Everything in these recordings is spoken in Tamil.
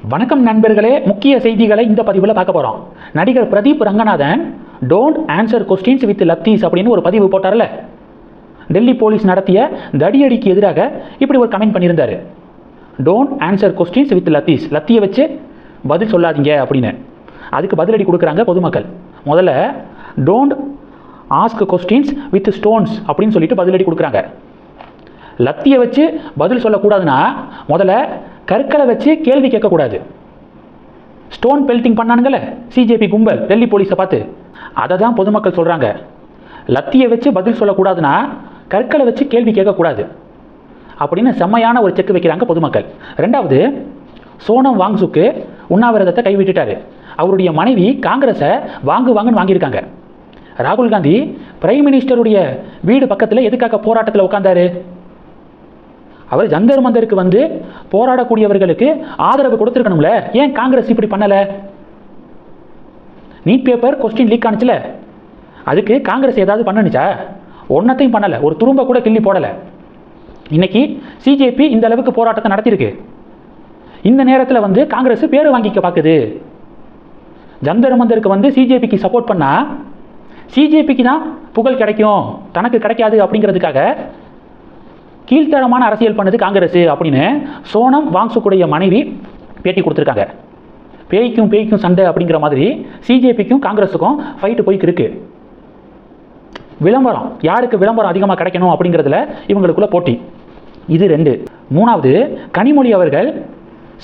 வணக்கம் நண்பர்களே, முக்கிய செய்திகளை இந்த பதிவில் பார்க்க போகிறோம். நடிகர் Pradeep Ranganathan don't answer questions with லத்தீஸ் அப்படின்னு ஒரு பதிவு போட்டார்ல. டெல்லி போலீஸ் நடத்திய தடியடிக்கு எதிராக இப்படி ஒரு கமெண்ட் பண்ணியிருந்தார். டோன்ட் ஆன்சர் கொஸ்டின்ஸ் வித் லத்தீஸ், லத்தியை வச்சு பதில் சொல்லாதீங்க அப்படின்னு. அதுக்கு பதிலடி கொடுக்குறாங்க பொதுமக்கள். முதல்ல don't ask questions with stones அப்படின்னு சொல்லிட்டு பதிலடி கொடுக்குறாங்க. லத்தியை வச்சு பதில் சொல்லக்கூடாதுன்னா முதல்ல கற்களை வச்சு கேள்வி கேட்கக்கூடாது. ஸ்டோன் பெல்ட்டிங் பண்ணானுங்கள சிஜேபி கும்பல் டெல்லி போலீஸை பார்த்து, அதை தான் பொதுமக்கள் சொல்கிறாங்க. லத்தியை வச்சு பதில் சொல்லக்கூடாதுன்னா கற்களை வச்சு கேள்வி கேட்கக்கூடாது அப்படின்னு செம்மையான ஒரு செக் வைக்கிறாங்க பொதுமக்கள். ரெண்டாவது, சோனம் வாங்சுக்கு உண்ணாவிரதத்தை கைவிட்டுட்டார். அவருடைய மனைவி காங்கிரஸை வாங்குன்னு வாங்கியிருக்காங்க. ராகுல் காந்தி பிரைம் மினிஸ்டருடைய வீடு பக்கத்தில் எதுக்காக போராட்டத்தில் உட்கார்ந்தாரு? அவர் ஜந்தர் மந்தருக்கு வந்து போராடக்கூடியவர்களுக்கு ஆதரவு கொடுத்துருக்கணும்ல. ஏன் காங்கிரஸ் இப்படி பண்ணலை? நீட் பேப்பர் கொஸ்டின் லீக் ஆனிச்சுல, அதுக்கு காங்கிரஸ் ஏதாவது பண்ணனுச்சா? ஒன்றத்தையும் பண்ணலை, ஒரு துரும்ப கூட கிள்ளி போடலை. இன்னைக்கு சிஜேபி இந்த அளவுக்கு போராட்டத்தை நடத்தியிருக்கு. இந்த நேரத்தில் வந்து காங்கிரஸ் பேர் வாங்கிக்க பார்க்குது. ஜந்தர் மந்தருக்கு வந்து சிஜேபிக்கு சப்போர்ட் பண்ணால் சிஜேபிக்கு தான் புகழ் கிடைக்கும், தனக்கு கிடைக்காது அப்படிங்கிறதுக்காக கீழ்த்தரமான அரசியல் பண்ணுது காங்கிரஸ் அப்படின்னு சோனம் வாங்சுக்குடைய மனைவி பேட்டி கொடுத்துருக்காங்க. பேய்க்கும் சண்டை அப்படிங்கிற மாதிரி சிஜேபிக்கும் காங்கிரஸுக்கும் ஃபைட்டு போய்க்கு இருக்கு. விளம்பரம், யாருக்கு விளம்பரம் அதிகமாக கிடைக்கணும் அப்படிங்கிறதுல இவங்களுக்குள்ள போட்டி. இது ரெண்டு. மூணாவது, கனிமொழி அவர்கள்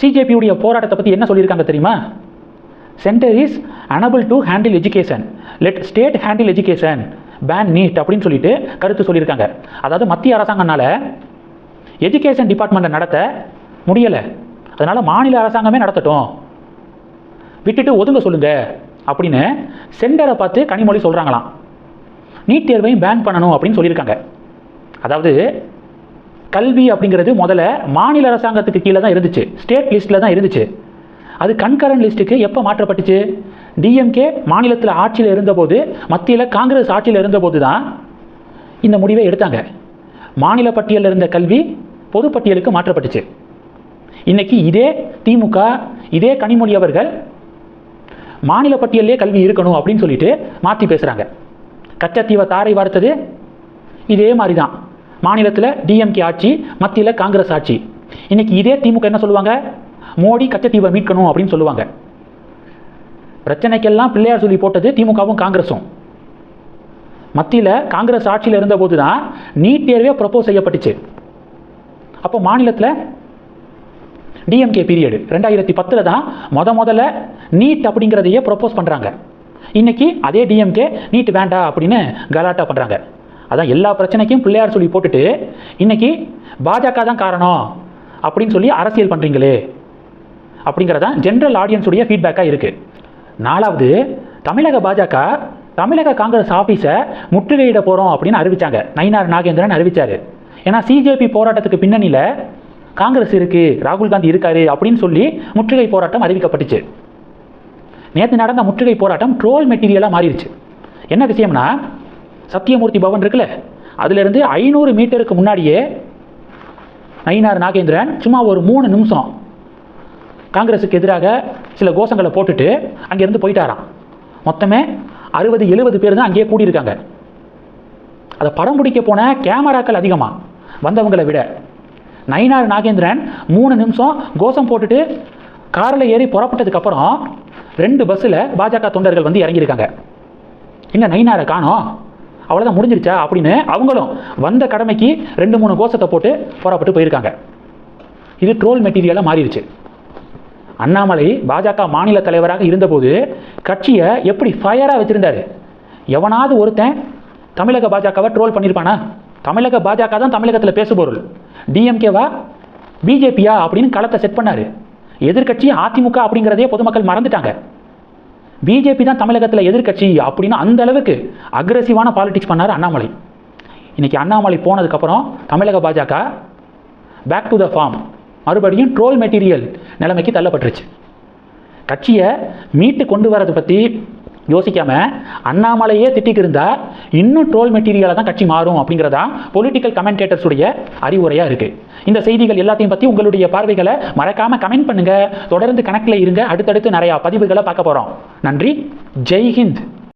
சிஜேபியுடைய போராட்டத்தை பற்றி என்ன சொல்லியிருக்காங்க தெரியுமா? Centre is unable to handle education, let state handle education, ban NEET அப்படின்னு சொல்லிட்டு கருத்து சொல்லியிருக்காங்க. அதாவது மத்திய அரசாங்கனால எஜுகேஷன் டிபார்ட்மெண்ட்டை நடத்த முடியலை, அதனால் மாநில அரசாங்கமே நடத்தட்டும், விட்டுட்டு ஒதுங்க சொல்லுங்க அப்படின்னு சென்டரை பார்த்து கனிமொழி சொல்கிறாங்களாம். நீட் தேர்வையும் பேன் பண்ணணும் அப்படின்னு சொல்லியிருக்காங்க. அதாவது கல்வி அப்படிங்கிறது முதல்ல மாநில அரசாங்கத்துக்கு கீழே தான் இருந்துச்சு, ஸ்டேட் லிஸ்ட்டில் தான் இருந்துச்சு. அது கன்கரண்ட் லிஸ்ட்டுக்கு எப்போ மாற்றப்பட்டுச்சு? டிஎம்கே மாநிலத்தில் ஆட்சியில் இருந்தபோது, மத்தியில் காங்கிரஸ் ஆட்சியில் இருந்தபோது தான் இந்த முடிவை எடுத்தாங்க. மாநில பட்டியலில் இருந்த கல்வி பொதுப்பட்டியலுக்கு மாற்றப்பட்டுச்சு. இன்னைக்கு இதே திமுக, இதே கனிமொழி அவர்கள் மாநில பட்டியலே கல்வி இருக்கணும் அப்படின்னு சொல்லிட்டு மாற்றி பேசுகிறாங்க. கச்சத்தீவை தாரை வார்த்தது இதே மாதிரி தான். மாநிலத்தில் டிஎம்கே ஆட்சி, மத்தியில் காங்கிரஸ் ஆட்சி. இன்னைக்கு இதே திமுக என்ன சொல்லுவாங்க? மோடி கச்சத்தீவை மீட்கணும் அப்படின்னு சொல்லுவாங்க. பிரச்சனைக்கெல்லாம் பிள்ளையார் சொல்லி போட்டது திமுகவும் காங்கிரஸும். மத்தியில் காங்கிரஸ் ஆட்சியில் இருந்தபோது தான் நீட் தேர்வே ப்ரப்போஸ் செய்யப்பட்டுச்சு. அப்போ மாநிலத்தில் டிஎம்கே பீரியடு 2010 தான் முதல்ல நீட் அப்படிங்கிறதையே ப்ரப்போஸ் பண்ணுறாங்க. இன்னைக்கு அதே டிஎம்கே நீட் வேண்டாம் அப்படின்னு கலாட்டா பண்ணுறாங்க. அதான் எல்லா பிரச்சனைக்கும் பிள்ளையார் சொல்லி போட்டுட்டு இன்னைக்கு பாஜக தான் காரணம் அப்படின்னு சொல்லி அரசியல் பண்ணுறீங்களே அப்படிங்கிறதான் ஜென்ரல் ஆடியன்ஸுடைய ஃபீட்பேக்காக இருக்குது. நாலாவது, தமிழக பாஜக தமிழக காங்கிரஸ் ஆஃபீஸை முற்றுகையிட போகிறோம் அப்படின்னு அறிவித்தாங்க. நயினார் நாகேந்திரன் அறிவித்தார். ஏன்னா சிஜேபி போராட்டத்துக்கு பின்னணியில் காங்கிரஸ் இருக்குது, ராகுல் காந்தி இருக்காரு அப்படின்னு சொல்லி முற்றுகை போராட்டம் அறிவிக்கப்பட்டுச்சு. நேற்று நடந்த முற்றுகை போராட்டம் ட்ரோல் மெட்டீரியலாக மாறிடுச்சு. என்ன விஷயம்னா, சத்தியமூர்த்தி பவன் இருக்குல்ல, அதுலேருந்து 500 மீட்டருக்கு முன்னாடியே நயினார் நாகேந்திரன் சும்மா ஒரு 3 நிமிஷம் காங்கிரஸுக்கு எதிராக சில கோஷங்களை போட்டுட்டு அங்கேருந்து போயிட்டாராம். மொத்தமே 60-70 பேர் தான் அங்கேயே கூடியிருக்காங்க. அதை படம் பிடிக்க போன கேமராக்கள் அதிகமாக வந்தவங்களை விட நயினார் நாகேந்திரன் 3 நிமிஷம் கோஷம் போட்டுட்டு காரில் ஏறி புறப்பட்டதுக்கப்புறம் 2 பஸ்ஸில் பாஜக தொண்டர்கள் வந்து இறங்கியிருக்காங்க. எங்கே நயினாரை காணோம், அவ்வளோதான் முடிஞ்சிருச்சா அப்படின்னு அவங்களும் வந்த கடமைக்கு 2-3 கோஷத்தை போட்டு புறப்பட்டு போயிருக்காங்க. இது ட்ரோல் மெட்டீரியலாக மாறிடுச்சு. அண்ணாமலை பாஜக மாநில தலைவராக இருந்தபோது கட்சியை எப்படி ஃபயராக வச்சுருந்தாரு. எவனாவது ஒருத்தன் தமிழக பாஜகவை ட்ரோல் பண்ணியிருப்பானா? தமிழக பாஜக தான் தமிழகத்தில் பேசுபொருள். டிஎம்கேவா பிஜேபியா அப்படின்னு களத்தை செட் பண்ணார். எதிர்கட்சி அதிமுக அப்படிங்கிறதே பொதுமக்கள் மறந்துட்டாங்க. பிஜேபி தான் தமிழகத்தில் எதிர்கட்சி அப்படின்னு அந்த அளவுக்கு அக்ரெசிவான பாலிடிக்ஸ் பண்ணார் அண்ணாமலை. இன்னைக்கு அண்ணாமலை போனதுக்கப்புறம் தமிழக பாஜக பேக் டு த ஃபார்ம், மறுபடியும் ட்ரோல் மெட்டீரியல் நிலைமைக்கு தள்ளப்பட்டுருச்சு. கட்சியை மீட்டு கொண்டு வரதை பற்றி யோசிக்காம அண்ணாமலையே திட்டிக்கு இருந்தா இன்னும் ட்ரோல் மெட்டீரியலாக தான் கட்சி மாறும் அப்படிங்கிறதா பொலிட்டிக்கல் கமெண்டேட்டர்ஸுடைய அறிவுரையாக இருக்கு. இந்த செய்திகள் எல்லாத்தையும் பற்றி உங்களுடைய பார்வைகளை மறக்காம கமெண்ட் பண்ணுங்க. தொடர்ந்து கணக்கில் இருங்க. அடுத்தடுத்து நிறைய பதிவுகளை பார்க்க போறோம். நன்றி. ஜெய் ஹிந்த்.